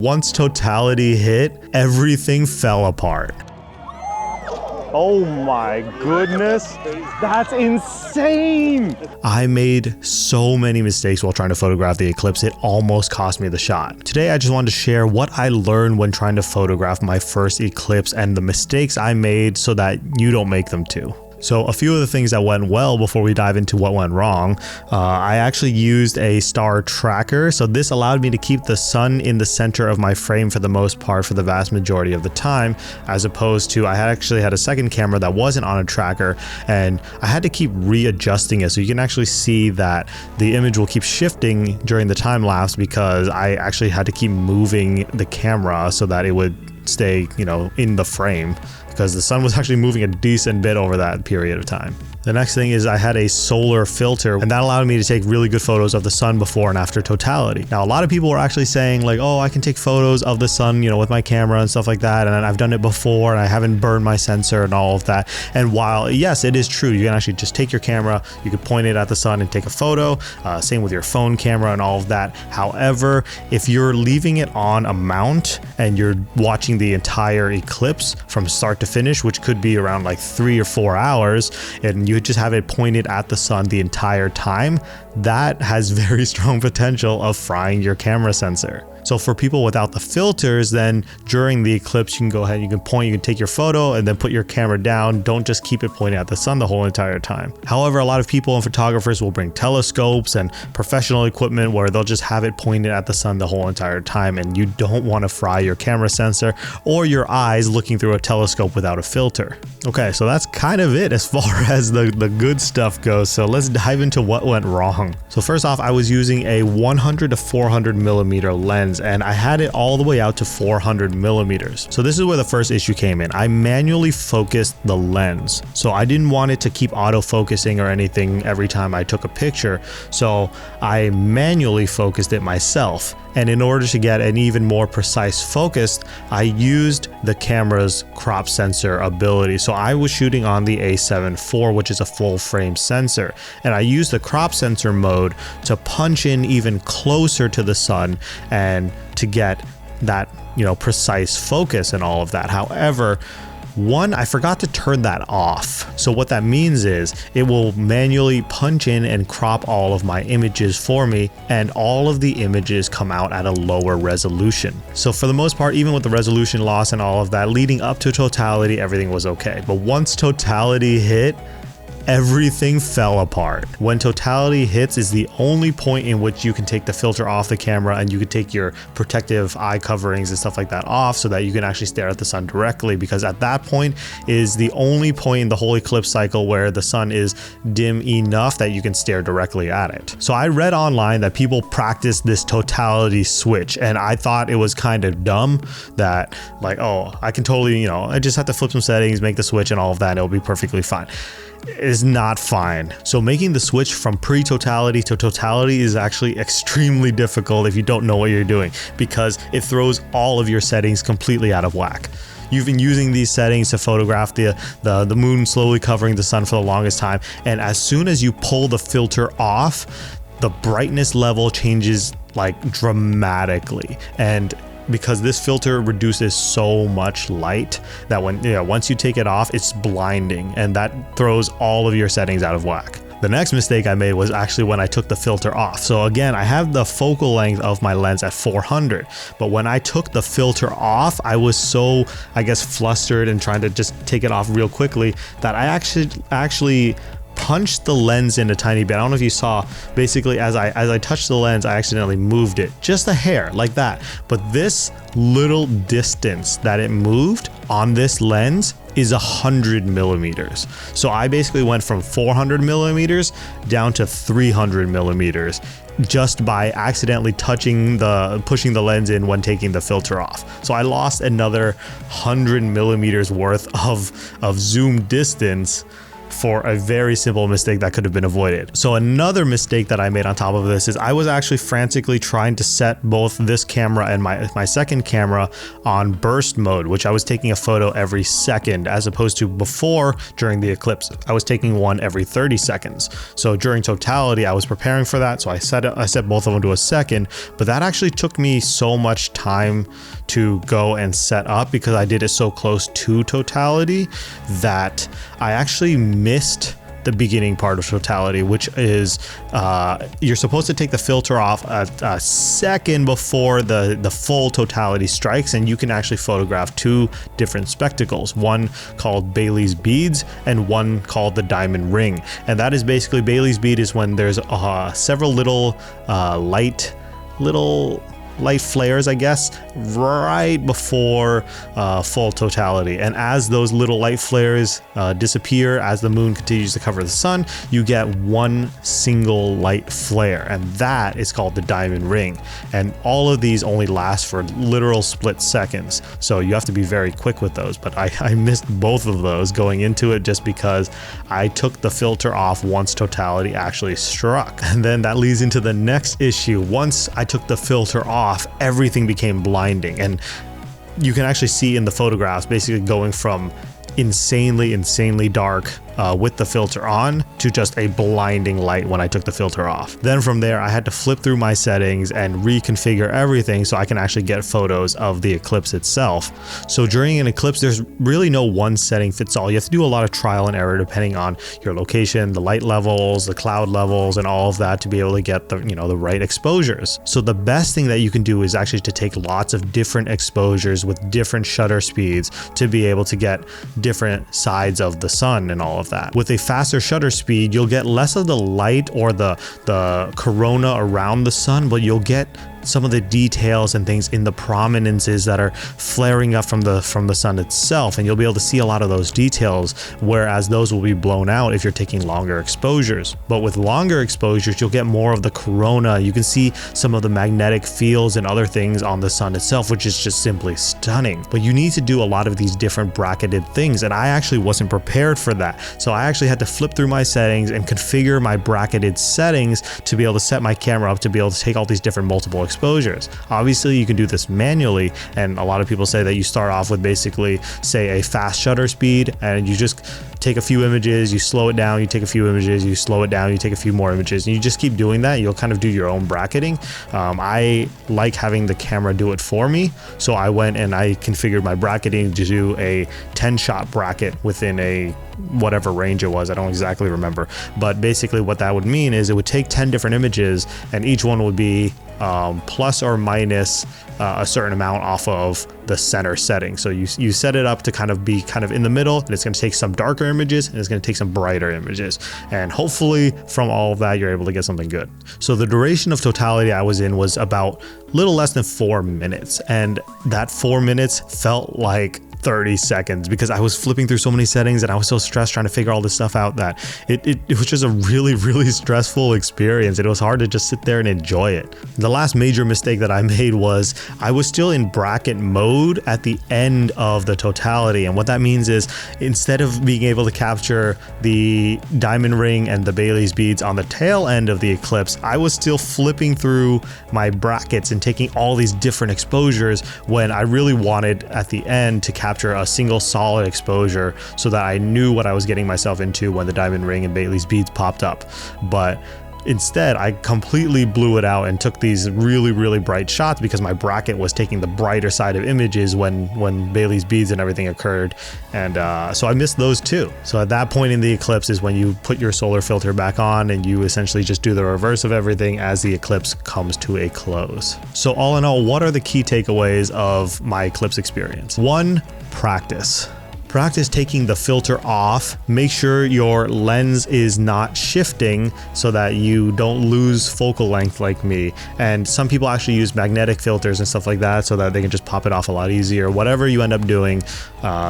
Once totality hit, everything fell apart. Oh my goodness, that's insane! I made so many mistakes while trying to photograph the eclipse, it almost cost me the shot. Today I just wanted to share what I learned when trying to photograph my first eclipse and the mistakes I made so that you don't make them too. So a few of the things that went well before we dive into what went wrong, I actually used a star tracker. So this allowed me to keep the sun in the center of my frame for the most part for the vast majority of the time, as opposed to I had actually had a second camera that wasn't on a tracker and I had to keep readjusting it. So you can actually see that the image will keep shifting during the time lapse because I actually had to keep moving the camera so that it would stay, in the frame, because the sun was actually moving a decent bit over that period of time. The next thing is I had a solar filter, and that allowed me to take really good photos of the sun before and after totality. Now, a lot of people were actually saying like, oh, I can take photos of the sun, with my camera and stuff like that. And I've done it before and I haven't burned my sensor and all of that. And while, yes, it is true, you can actually just take your camera, you could point it at the sun and take a photo. Same with your phone camera and all of that. However, if you're leaving it on a mount and you're watching the entire eclipse from start to finish, which could be around like 3 or 4 hours, and you just have it pointed at the sun the entire time, that has very strong potential of frying your camera sensor. So for people without the filters, then during the eclipse, you can go ahead, you can take your photo and then put your camera down. Don't just keep it pointing at the sun the whole entire time. However, a lot of people and photographers will bring telescopes and professional equipment where they'll just have it pointed at the sun the whole entire time, and you don't want to fry your camera sensor or your eyes looking through a telescope without a filter. Okay, so that's kind of it as far as the good stuff goes. So let's dive into what went wrong. So first off, I was using a 100 to 400 millimeter lens, and I had it all the way out to 400 millimeters. So this is where the first issue came in. I manually focused the lens. So I didn't want it to keep auto-focusing or anything every time I took a picture. So I manually focused it myself. And in order to get an even more precise focus, I used the camera's crop sensor ability. So I was shooting on the A7 IV, which is a full frame sensor. And I used the crop sensor mode to punch in even closer to the sun and to get that, precise focus and all of that. However, I forgot to turn that off. So what that means is it will manually punch in and crop all of my images for me, and all of the images come out at a lower resolution. So for the most part, even with the resolution loss and all of that, leading up to totality, everything was okay. But once totality hit, everything fell apart. When totality hits is the only point in which you can take the filter off the camera, and you can take your protective eye coverings and stuff like that off so that you can actually stare at the sun directly, because at that point is the only point in the whole eclipse cycle where the sun is dim enough that you can stare directly at it. So I read online that people practice this totality switch, and I thought it was kind of dumb that like, oh, I can totally, I just have to flip some settings, make the switch and all of that, and it'll be perfectly fine. Is not fine. So making the switch from pre-totality to totality is actually extremely difficult if you don't know what you're doing, because it throws all of your settings completely out of whack. You've been using these settings to photograph the moon slowly covering the sun for the longest time, and as soon as you pull the filter off, the brightness level changes like dramatically. And because this filter reduces so much light that once you take it off, it's blinding, and that throws all of your settings out of whack. The next mistake I made was actually when I took the filter off. So again, I have the focal length of my lens at 400, but when I took the filter off, I was so, flustered and trying to just take it off real quickly that I actually punched the lens in a tiny bit. I don't know if you saw, basically as I touched the lens, I accidentally moved it just a hair like that. But this little distance that it moved on this lens is 100 millimeters. So I basically went from 400 millimeters down to 300 millimeters just by accidentally pushing the lens in when taking the filter off. So I lost another 100 millimeters worth of zoom distance for a very simple mistake that could have been avoided. So another mistake that I made on top of this is I was actually frantically trying to set both this camera and my second camera on burst mode, which I was taking a photo every second, as opposed to before during the eclipse, I was taking one every 30 seconds. So during totality, I was preparing for that. So I set both of them to a second, but that actually took me so much time to go and set up because I did it so close to totality that I actually missed the beginning part of totality, which is you're supposed to take the filter off a second before the full totality strikes, and you can actually photograph two different spectacles, one called Bailey's beads and one called the diamond ring. And that is basically, Bailey's bead is when there's several little light flares, I guess, right before full totality. And as those little light flares disappear, as the moon continues to cover the sun, you get one single light flare, and that is called the diamond ring. And all of these only last for literal split seconds, so you have to be very quick with those. But I missed both of those going into it just because I took the filter off once totality actually struck. And then that leads into the next issue. Once I took the filter off, everything became blinding, and you can actually see in the photographs basically going from insanely dark with the filter on to just a blinding light when I took the filter off. Then from there, I had to flip through my settings and reconfigure everything so I can actually get photos of the eclipse itself. So during an eclipse, there's really no one setting fits all. You have to do a lot of trial and error depending on your location, the light levels, the cloud levels, and all of that to be able to get the right exposures. So the best thing that you can do is actually to take lots of different exposures with different shutter speeds to be able to get different sides of the sun and all of that. With a faster shutter speed, you'll get less of the light or the corona around the sun, but you'll get some of the details and things in the prominences that are flaring up from the sun itself, and you'll be able to see a lot of those details, whereas those will be blown out if you're taking longer exposures. But with longer exposures, you'll get more of the corona. You can see some of the magnetic fields and other things on the sun itself, which is just simply stunning. But you need to do a lot of these different bracketed things, and I actually wasn't prepared for that. So I actually had to flip through my settings and configure my bracketed settings to be able to set my camera up to be able to take all these different multiple exposures. Obviously, you can do this manually, and a lot of people say that you start off with basically, say, a fast shutter speed, and you just take a few images, you slow it down, you take a few images, you slow it down, you take a few more images, and you just keep doing that. You'll kind of do your own bracketing. I like having the camera do it for me, so I went and I configured my bracketing to do a 10-shot bracket within a whatever range it was. I don't exactly remember, but basically what that would mean is it would take 10 different images, and each one would be plus or minus a certain amount off of the center setting. So you set it up to kind of be in the middle, and it's going to take some darker images and it's going to take some brighter images, and hopefully from all of that you're able to get something good. So the duration of totality I was in was about little less than 4 minutes, and that 4 minutes felt like 30 seconds because I was flipping through so many settings and I was so stressed trying to figure all this stuff out that it was just a really stressful experience. It was hard to just sit there and enjoy it. The last major mistake that I made was I was still in bracket mode at the end of the totality, and what that means is instead of being able to capture the diamond ring and the Bailey's beads on the tail end of the eclipse, I was still flipping through my brackets and taking all these different exposures when I really wanted at the end to capture a single solid exposure so that I knew what I was getting myself into when the diamond ring and Bailey's beads popped up. But instead, I completely blew it out and took these really bright shots because my bracket was taking the brighter side of images when Bailey's beads and everything occurred, and so I missed those too. So at that point in the eclipse is when you put your solar filter back on and you essentially just do the reverse of everything as the eclipse comes to a close. So all in all, what are the key takeaways of my eclipse experience? 1, practice. Practice taking the filter off. Make sure your lens is not shifting so that you don't lose focal length like me. And some people actually use magnetic filters and stuff like that so that they can just pop it off a lot easier. Whatever you end up doing,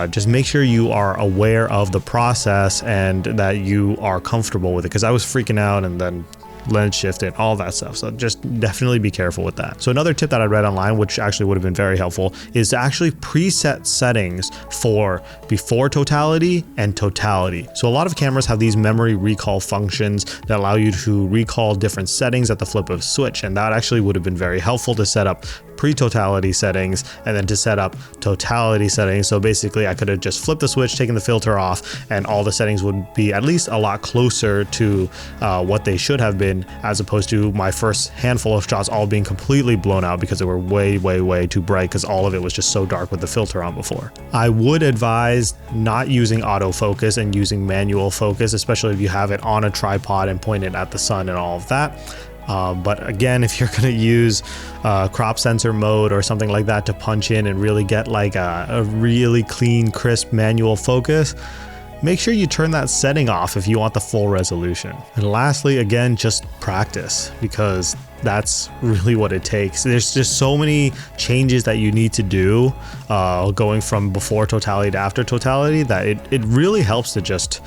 just make sure you are aware of the process and that you are comfortable with it, because I was freaking out and then lens shifting, all that stuff. So just definitely be careful with that. So another tip that I read online, which actually would have been very helpful, is to actually preset settings for before totality and totality. So a lot of cameras have these memory recall functions that allow you to recall different settings at the flip of a switch, and that actually would have been very helpful to set up pre-totality settings and then to set up totality settings. So basically I could have just flipped the switch, taken the filter off, and all the settings would be at least a lot closer to what they should have been, as opposed to my first handful of shots all being completely blown out because they were way too bright, because all of it was just so dark with the filter on before. I would advise not using autofocus and using manual focus, especially if you have it on a tripod and pointed at the sun and all of that. But again, if you're going to use crop sensor mode or something like that to punch in and really get like a really clean, crisp manual focus, make sure you turn that setting off if you want the full resolution. And lastly, again, just practice, because that's really what it takes. There's just so many changes that you need to do going from before totality to after totality that it really helps to just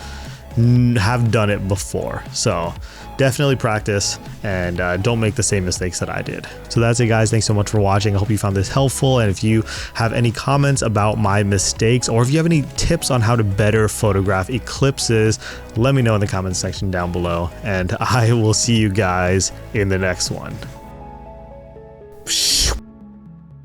have done it before. So definitely practice and don't make the same mistakes that I did. So that's it, guys. Thanks so much for watching. I hope you found this helpful. And if you have any comments about my mistakes, or if you have any tips on how to better photograph eclipses, let me know in the comments section down below. And I will see you guys in the next one.